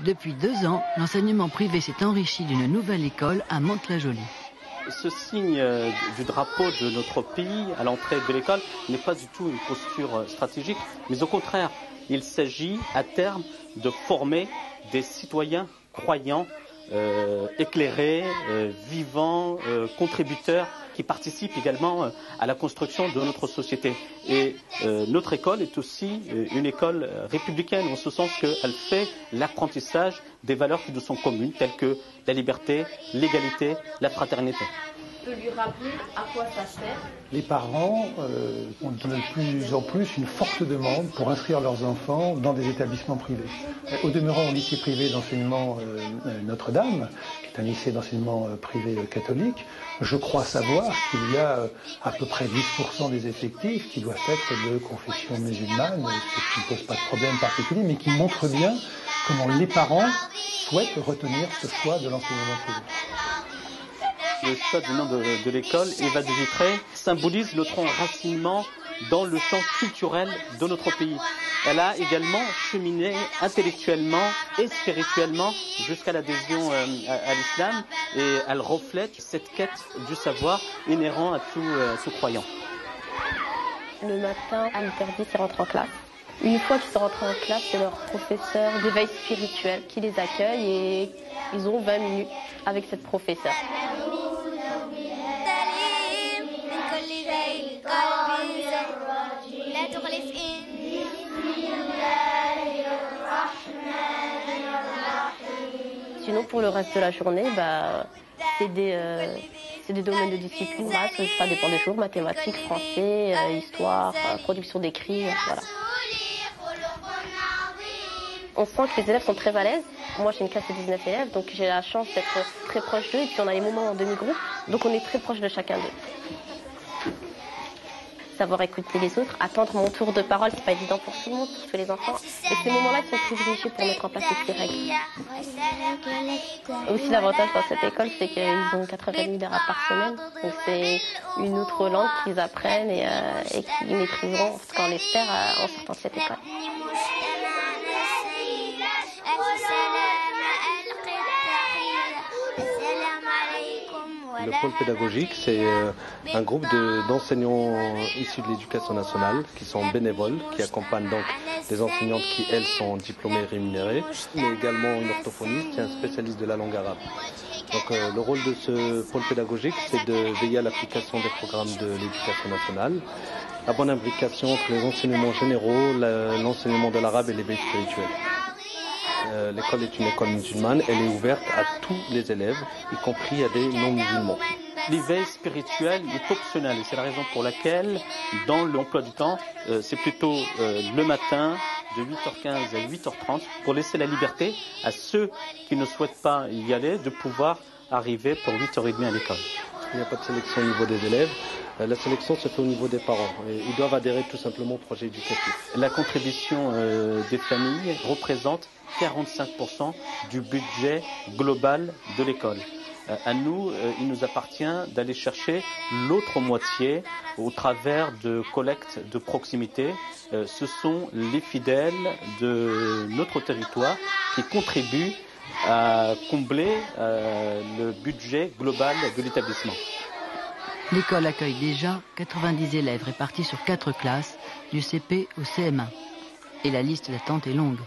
Depuis 2 ans, l'enseignement privé s'est enrichi d'une nouvelle école à Mantes-la-Jolie. Ce signe du drapeau de notre pays à l'entrée de l'école n'est pas du tout une posture stratégique, mais au contraire, il s'agit à terme de former des citoyens croyants, éclairés, vivants, contributeurs, qui participent également à la construction de notre société. Et notre école est aussi une école républicaine, en ce sens qu'elle fait l'apprentissage des valeurs qui nous sont communes, telles que la liberté, l'égalité, la fraternité. On peut lui rappeler à quoi ça sert. Les parents ont de plus en plus une forte demande pour inscrire leurs enfants dans des établissements privés. Au demeurant, au lycée privé d'enseignement Notre-Dame, qui est un lycée d'enseignement privé catholique, je crois savoir qu'il y a à peu près 10% des effectifs qui doivent être de confession musulmane, ce qui ne pose pas de problème particulier, mais qui montre bien comment les parents souhaitent retenir ce choix de l'enseignement privé. Le choix du nom de l'école, Eva de Vitré, symbolise notre enracinement dans le champ culturel de notre pays. Elle a également cheminé intellectuellement et spirituellement jusqu'à l'adhésion à l'islam, et elle reflète cette quête du savoir inhérent à tout croyant. Le matin, à 8h10, ils rentrent en classe. Une fois qu'ils sont rentrés en classe, c'est leur professeur d'éveil spirituel qui les accueille et ils ont 20 minutes avec cette professeure. Sinon, pour le reste de la journée, c'est des domaines de discipline, maths, ça dépend des jours, mathématiques, français, histoire, production d'écrits, voilà. On sent que les élèves sont très à l'aise. Moi, j'ai une classe de 19 élèves, donc j'ai la chance d'être très proche d'eux. Et puis, on a les moments en demi-groupe, donc on est très proche de chacun d'eux. Savoir écouter les autres, attendre mon tour de parole, c'est pas évident pour tout le monde, pour tous les enfants. Et ces moments-là, ils sont privilégiés pour mettre en place ces petites règles. Aussi, l'avantage dans cette école, c'est qu'ils ont 4h30 d'arabe par semaine. Donc, c'est une autre langue qu'ils apprennent et qu'ils maîtriseront, en tout cas on l'espère, en sortant de cette école. Le pôle pédagogique, c'est un groupe d'enseignants issus de l'éducation nationale qui sont bénévoles, qui accompagnent donc des enseignantes qui, elles, sont diplômées et rémunérées, mais également une orthophoniste et un spécialiste de la langue arabe. Donc le rôle de ce pôle pédagogique, c'est de veiller à l'application des programmes de l'éducation nationale, la bonne imbrication entre les enseignements généraux, l'enseignement de l'arabe et l'éveil spirituel. L'école est une école musulmane, elle est ouverte à tous les élèves, y compris à des non-musulmans. L'éveil spirituel est optionnel et c'est la raison pour laquelle, dans l'emploi du temps, c'est plutôt le matin de 8h15 à 8h30 pour laisser la liberté à ceux qui ne souhaitent pas y aller de pouvoir arriver pour 8h30 à l'école. Il n'y a pas de sélection au niveau des élèves. La sélection se fait au niveau des parents. Ils doivent adhérer tout simplement au projet éducatif. La contribution des familles représente 45% du budget global de l'école. À nous, il nous appartient d'aller chercher l'autre moitié au travers de collectes de proximité. Ce sont les fidèles de notre territoire qui contribuent à combler le budget global de l'établissement. L'école accueille déjà 90 élèves répartis sur 4 classes, du CP au CM1. Et la liste d'attente est longue.